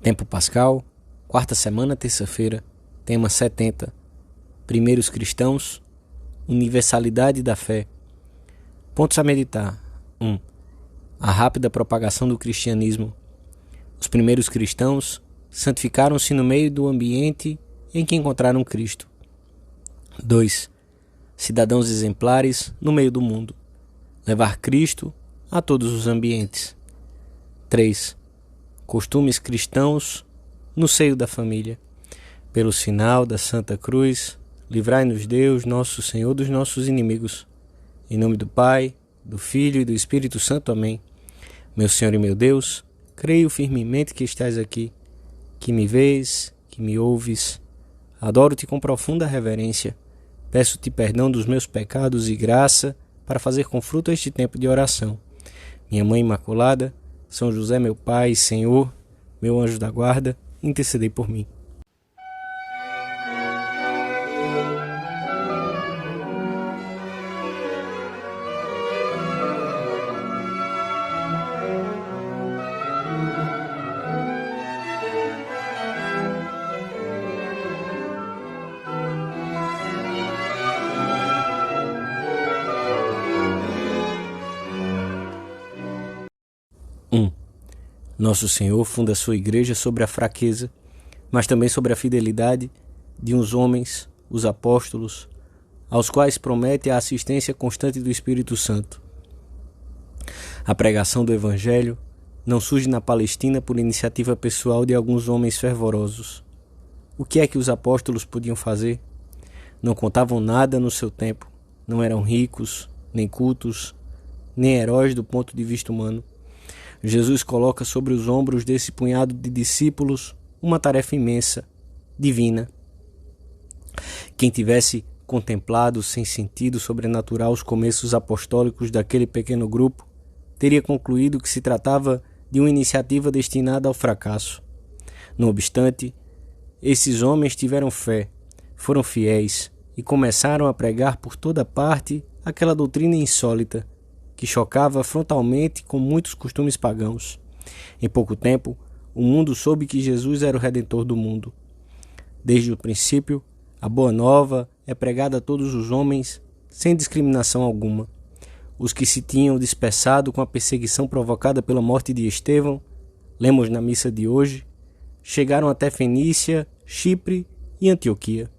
Tempo Pascal, quarta semana, terça-feira, tema 70. Primeiros cristãos, universalidade da fé. Pontos a meditar. 1. A rápida propagação do cristianismo. Os primeiros cristãos santificaram-se no meio do ambiente em que encontraram Cristo. 2. Cidadãos exemplares no meio do mundo. Levar Cristo a todos os ambientes. 3. Costumes cristãos no seio da família. Pelo sinal da Santa Cruz, livrai-nos Deus, nosso Senhor, dos nossos inimigos. Em nome do Pai, do Filho e do Espírito Santo. Amém. Meu Senhor e meu Deus, creio firmemente que estás aqui, que me vês, que me ouves. Adoro-te com profunda reverência. Peço-te perdão dos meus pecados e graça para fazer com fruto este tempo de oração. Minha Mãe Imaculada, São José, meu Pai, Senhor, meu anjo da guarda, intercedei por mim. Nosso Senhor funda a sua igreja sobre a fraqueza, mas também sobre a fidelidade de uns homens, os apóstolos, aos quais promete a assistência constante do Espírito Santo. A pregação do Evangelho não surge na Palestina por iniciativa pessoal de alguns homens fervorosos. O que é que os apóstolos podiam fazer? Não contavam nada no seu tempo, não eram ricos, nem cultos, nem heróis do ponto de vista humano. Jesus coloca sobre os ombros desse punhado de discípulos uma tarefa imensa, divina. Quem tivesse contemplado sem sentido sobrenatural os começos apostólicos daquele pequeno grupo, teria concluído que se tratava de uma iniciativa destinada ao fracasso. Não obstante, esses homens tiveram fé, foram fiéis e começaram a pregar por toda parte aquela doutrina insólita, que chocava frontalmente com muitos costumes pagãos. Em pouco tempo, o mundo soube que Jesus era o Redentor do mundo. Desde o princípio, a Boa Nova é pregada a todos os homens, sem discriminação alguma. Os que se tinham dispersado com a perseguição provocada pela morte de Estevão, lemos na missa de hoje, chegaram até Fenícia, Chipre e Antioquia.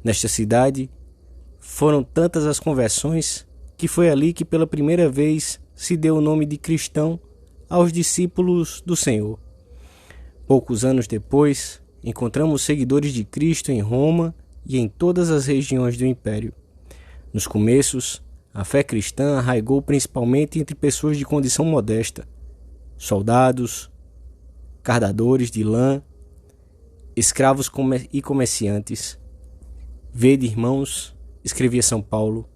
Nesta cidade, foram tantas as conversões que foi ali que pela primeira vez se deu o nome de cristão aos discípulos do Senhor. Poucos anos depois, encontramos seguidores de Cristo em Roma e em todas as regiões do Império. Nos começos, a fé cristã arraigou principalmente entre pessoas de condição modesta, soldados, cardadores de lã, escravos e comerciantes. Vede, irmãos, escrevia São Paulo,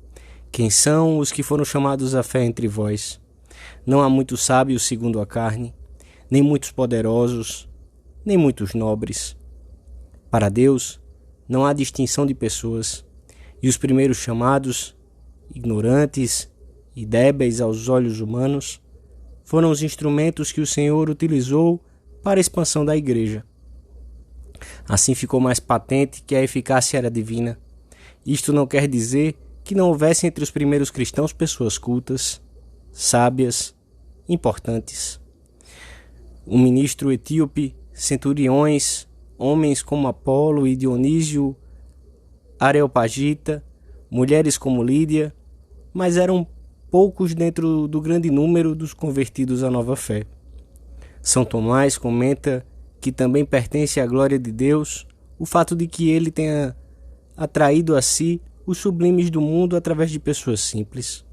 quem são os que foram chamados à fé entre vós? Não há muitos sábios segundo a carne, nem muitos poderosos, nem muitos nobres. Para Deus não há distinção de pessoas, e os primeiros chamados, ignorantes e débeis aos olhos humanos, foram os instrumentos que o Senhor utilizou para a expansão da Igreja. Assim ficou mais patente que a eficácia era divina. Isto não quer dizer que não houvesse entre os primeiros cristãos pessoas cultas, sábias, importantes. Um ministro etíope, centuriões, homens como Apolo e Dionísio, Areopagita, mulheres como Lídia, mas eram poucos dentro do grande número dos convertidos à nova fé. São Tomás comenta que também pertence à glória de Deus o fato de que ele tenha atraído a si os sublimes do mundo através de pessoas simples.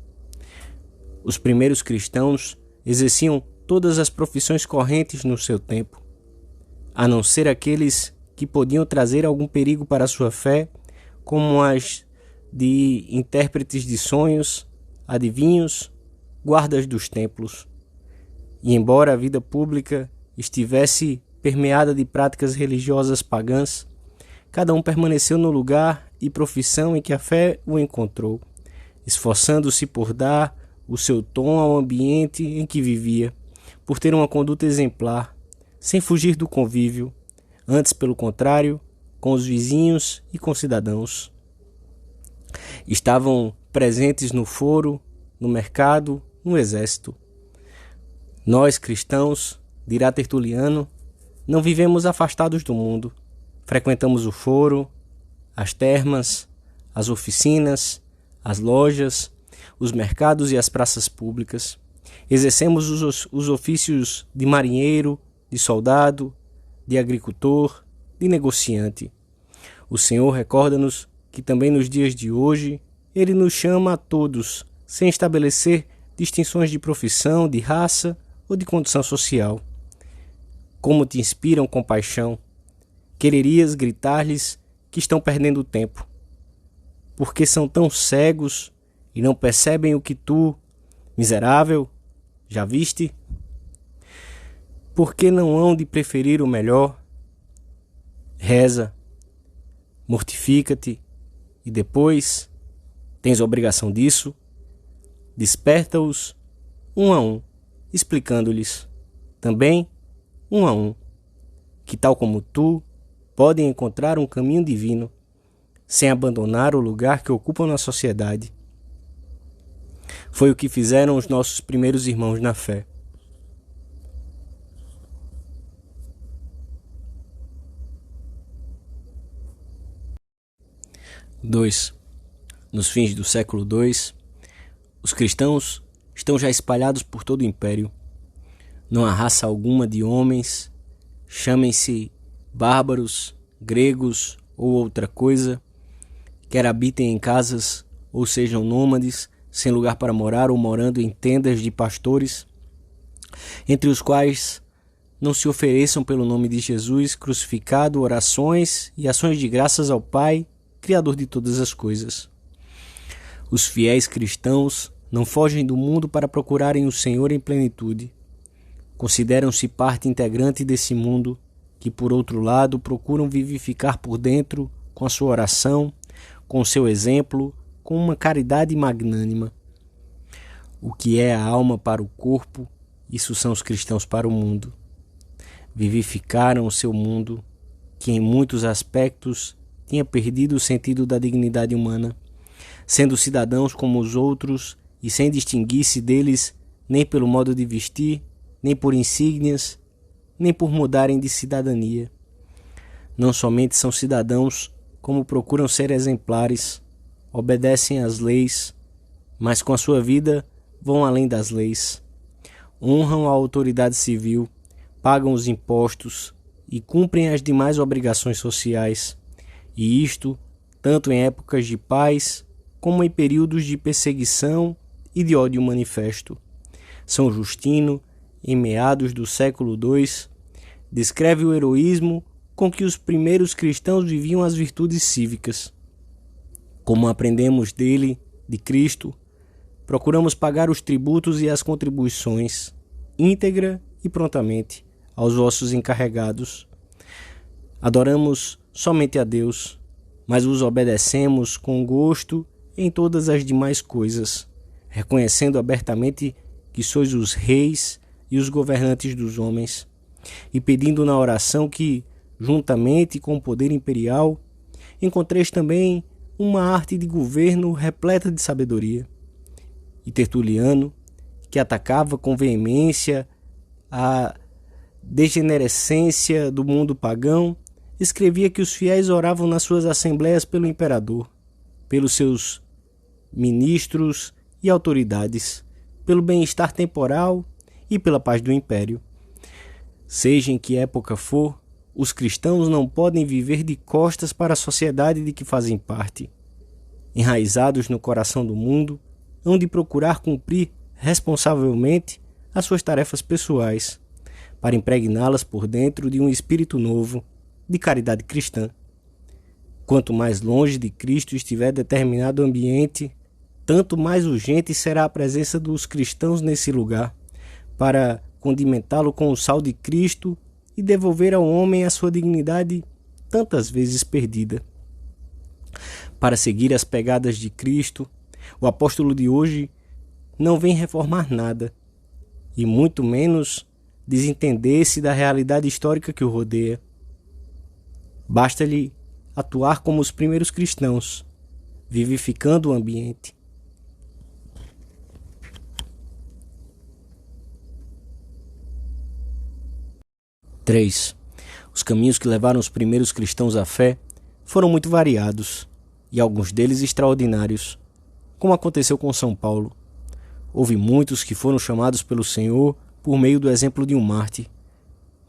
Os primeiros cristãos exerciam todas as profissões correntes no seu tempo, a não ser aqueles que podiam trazer algum perigo para a sua fé, como as de intérpretes de sonhos, adivinhos, guardas dos templos. E embora a vida pública estivesse permeada de práticas religiosas pagãs, cada um permaneceu no lugar e profissão em que a fé o encontrou, esforçando-se por dar o seu tom ao ambiente em que vivia, por ter uma conduta exemplar, sem fugir do convívio, antes, pelo contrário, com os vizinhos e com cidadãos. Estavam presentes no foro, no mercado, no exército. Nós, cristãos, dirá Tertuliano, não vivemos afastados do mundo. Frequentamos o foro, as termas, as oficinas, as lojas, os mercados e as praças públicas. Exercemos os ofícios de marinheiro, de soldado, de agricultor, de negociante. O Senhor recorda-nos que também nos dias de hoje Ele nos chama a todos, sem estabelecer distinções de profissão, de raça ou de condição social. Como te inspiram compaixão, quererias gritar-lhes que estão perdendo tempo, porque são tão cegos e não percebem o que tu, miserável, já viste? Por que não hão de preferir o melhor? Reza, mortifica-te e depois, tens obrigação disso, desperta-os um a um, explicando-lhes, também um a um, que tal como tu, podem encontrar um caminho divino, sem abandonar o lugar que ocupam na sociedade. Foi o que fizeram os nossos primeiros irmãos na fé. Nos fins do século II, os cristãos estão já espalhados por todo o império. Não há raça alguma de homens, chamem-se bárbaros, gregos ou outra coisa, quer habitem em casas ou sejam nômades, sem lugar para morar ou morando em tendas de pastores, entre os quais não se ofereçam pelo nome de Jesus crucificado orações e ações de graças ao Pai, Criador de todas as coisas. Os fiéis cristãos não fogem do mundo para procurarem o Senhor em plenitude. Consideram-se parte integrante desse mundo, que por outro lado procuram vivificar por dentro com a sua oração, com o seu exemplo, com uma caridade magnânima. O que é a alma para o corpo, isso são os cristãos para o mundo. Vivificaram o seu mundo, que em muitos aspectos tinha perdido o sentido da dignidade humana, sendo cidadãos como os outros e sem distinguir-se deles nem pelo modo de vestir, nem por insígnias, nem por mudarem de cidadania. Não somente são cidadãos, como procuram ser exemplares, obedecem às leis, mas com a sua vida vão além das leis. Honram a autoridade civil, pagam os impostos e cumprem as demais obrigações sociais. E isto, tanto em épocas de paz, como em períodos de perseguição e de ódio manifesto. São Justino, em meados do século II, descreve o heroísmo com que os primeiros cristãos viviam as virtudes cívicas. Como aprendemos dele, de Cristo, procuramos pagar os tributos e as contribuições, íntegra e prontamente, aos vossos encarregados. Adoramos somente a Deus, mas os obedecemos com gosto em todas as demais coisas, reconhecendo abertamente que sois os reis e os governantes dos homens, e pedindo na oração que, juntamente com o poder imperial, encontreis também uma arte de governo repleta de sabedoria. E Tertuliano, que atacava com veemência a degenerescência do mundo pagão, escrevia que os fiéis oravam nas suas assembleias pelo imperador, pelos seus ministros e autoridades, pelo bem-estar temporal e pela paz do império. Seja em que época for, os cristãos não podem viver de costas para a sociedade de que fazem parte. Enraizados no coração do mundo, hão de procurar cumprir responsavelmente as suas tarefas pessoais, para impregná-las por dentro de um espírito novo, de caridade cristã. Quanto mais longe de Cristo estiver determinado ambiente, tanto mais urgente será a presença dos cristãos nesse lugar, para condimentá-lo com o sal de Cristo e devolver ao homem a sua dignidade tantas vezes perdida. Para seguir as pegadas de Cristo, o apóstolo de hoje não vem reformar nada, e muito menos desentender-se da realidade histórica que o rodeia. Basta-lhe atuar como os primeiros cristãos, vivificando o ambiente. Três. Os caminhos que levaram os primeiros cristãos à fé foram muito variados, e alguns deles extraordinários, como aconteceu com São Paulo. Houve muitos que foram chamados pelo Senhor por meio do exemplo de um mártir,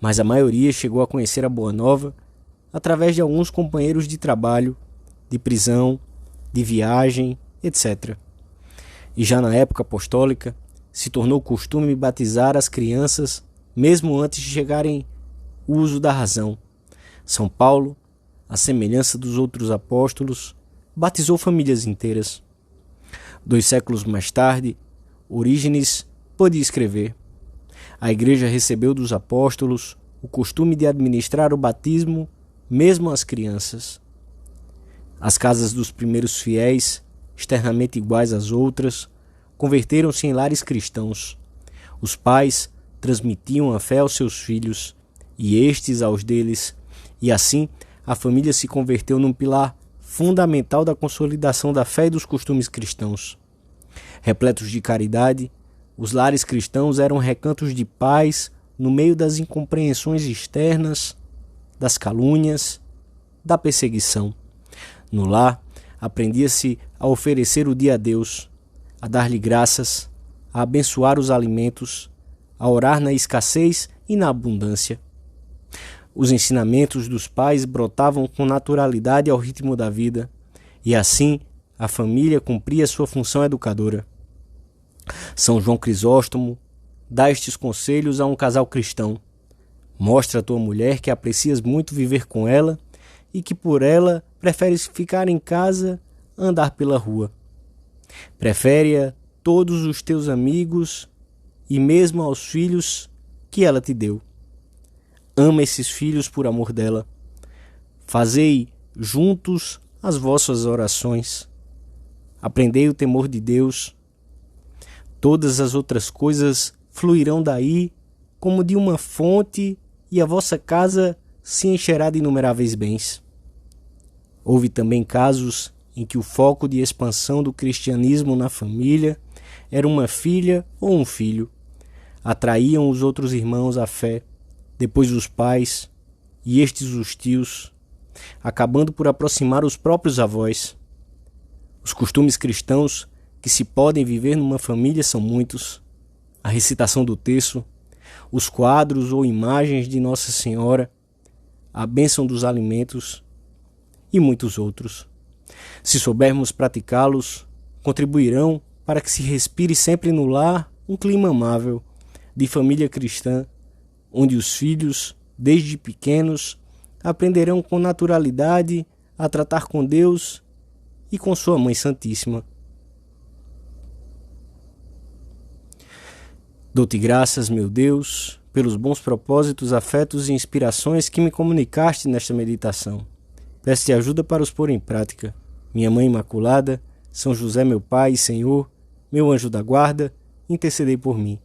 mas a maioria chegou a conhecer a Boa Nova através de alguns companheiros de trabalho, de prisão, de viagem, etc. E já na época apostólica, se tornou costume batizar as crianças mesmo antes de chegarem ao uso da razão. São Paulo, à semelhança dos outros apóstolos, batizou famílias inteiras. 2 séculos mais tarde, Orígenes pôde escrever: a igreja recebeu dos apóstolos o costume de administrar o batismo mesmo às crianças. As casas dos primeiros fiéis, externamente iguais às outras, converteram-se em lares cristãos. Os pais transmitiam a fé aos seus filhos, e estes aos deles, e assim a família se converteu num pilar fundamental da consolidação da fé e dos costumes cristãos. Repletos de caridade, os lares cristãos eram recantos de paz no meio das incompreensões externas, das calúnias, da perseguição. No lar, aprendia-se a oferecer o dia a Deus, a dar-lhe graças, a abençoar os alimentos, a orar na escassez e na abundância. Os ensinamentos dos pais brotavam com naturalidade ao ritmo da vida, e assim a família cumpria sua função educadora. São João Crisóstomo dá estes conselhos a um casal cristão: mostra à tua mulher que aprecias muito viver com ela e que por ela preferes ficar em casa a andar pela rua. Prefere-a todos os teus amigos e mesmo aos filhos que ela te deu. Ama esses filhos por amor dela. Fazei juntos as vossas orações. Aprendei o temor de Deus. Todas as outras coisas fluirão daí como de uma fonte, e a vossa casa se encherá de inumeráveis bens. Houve também casos em que o foco de expansão do cristianismo na família era uma filha ou um filho. Atraíam os outros irmãos à fé, depois os pais e estes os tios, acabando por aproximar os próprios avós. Os costumes cristãos que se podem viver numa família são muitos: a recitação do terço, os quadros ou imagens de Nossa Senhora, a bênção dos alimentos e muitos outros. Se soubermos praticá-los, contribuirão para que se respire sempre no lar um clima amável, de família cristã, onde os filhos, desde pequenos, aprenderão com naturalidade a tratar com Deus e com sua Mãe Santíssima. Dou-te graças, meu Deus, pelos bons propósitos, afetos e inspirações que me comunicaste nesta meditação. Peço-te ajuda para os pôr em prática. Minha Mãe Imaculada, São José, meu Pai e Senhor, meu anjo da guarda, intercedei por mim.